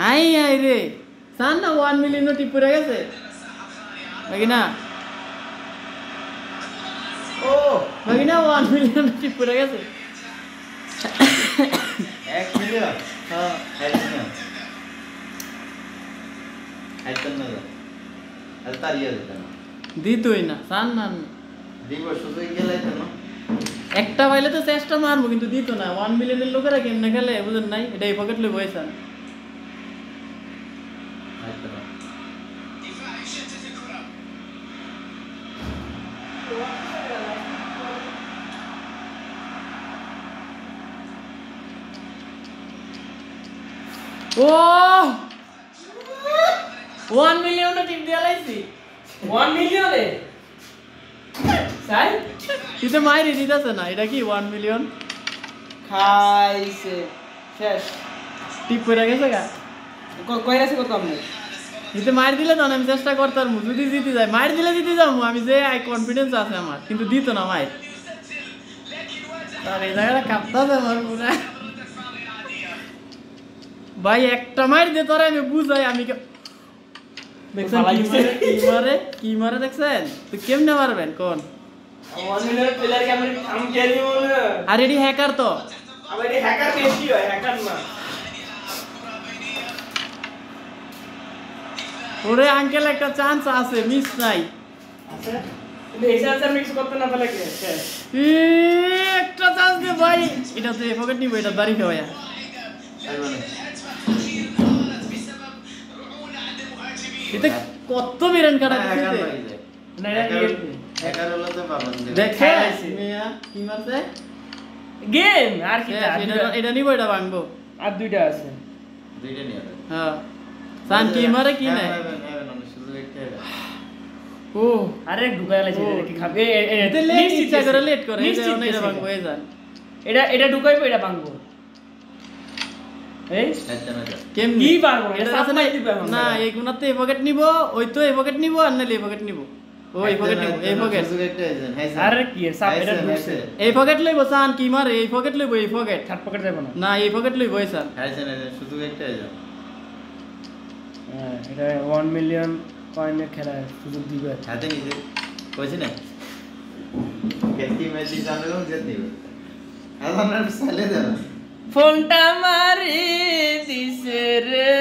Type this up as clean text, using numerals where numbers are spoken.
I I রে সান না 1 million টিপ পড়ে গেছে নাকি না ও নাকি না 1 মিলিয়ন টিপ পড়ে গেছে 1 মিলিয়ন হ্যাঁ আইতেন না আর তারিয়া দিত না দিতই না সান না দিব শুধু গেলাইতো না একটা পাইলে তো চেষ্টা মারবো কিন্তু দিত না 1 মিলিয়নের লোকেরা কেমনে খেলে বুঝেন নাই এটা এই পকেট লই বইছান আইতো না ও 1 মিলিয়ন টিপ দিয়া লাইছি 1 মিলিয়নে সাই তুই তো মাইরি দিতেছে না এটা কি 1 মিলিয়ন খাইছে শেষ টিপ পড়ে গেছে গা কই আছে কত আপনি দিতে মার দিলে তো আমি চেষ্টা করতাম যদি জিতে যায় মার দিলে জিতে যাবো আমি যে আই কনফিডেন্স আছে আমার কিন্তু দিত না মার তার এই জায়গাটা কাঁপতাছে আমার পুরা ভাই একটা মার দে তোরা আমি বুঝাই আমি দেখছেন কি মারে দেখছেন তুই কেমনে মারবেন কোন 1 মিলিয়ন প্লেয়ার কে আমি খেলি বলে আর এডি হ্যাকার তো আবার এই হ্যাকার বেশি হয় হ্যাকার না ওরে আঙ্কেল একটা চান্স আছে মিস নাই আছে কিন্তু এই চান্স মিক্স করতে না পারলে কি শেষ একটা চান্স দে ভাই এটা তো পকেট নিব এটা বাড়ি খাওয়া তাই মানে এটা কত বিরান কাটা দিতে না এটা কি হ্যাকার হলো তো বাবা দেখে মিয়া কি মারছে গেম আর কি এটা নিব এটা ভাঙবো আর দুইটা আছে দুইটা নিয়ে হ্যাঁ সান কি মারে কি নাই শুধু একটা ও আরে ঢুকায় লাইছে কি খাবে এতে লেট ইচ্ছা করে লেট করে এটা ভাঙবো এই জান এটা ঢুকাইবো এটা ভাঙবো এই আচ্ছা না কেমনি কি পারবো এটা আছে না এই গুণাতে এই পকেট নিব ওই তো এই পকেট নিব আর নালে এই পকেট নিব ওই পকেট নিব এই পকেট শুধু একটা এজেন্ট হাই আরে কি সাপ এটা ঢুকছে এই পকেট লইব সান কি মারে এই পকেট লইব এই পকেট থার্ড পকেট যাবে না না এই পকেট লইব এই সান হাই শুধু একটা এজেন্ট হ্যাঁ এটা 1 মিলিয়ন কয়েনের খেলা সুযোগ দিবে হাতে নিতে কইছি না কেটি ম্যাচি জানো যে দিব এখন আর সালে দাও ফোনটা মারি দিছে রে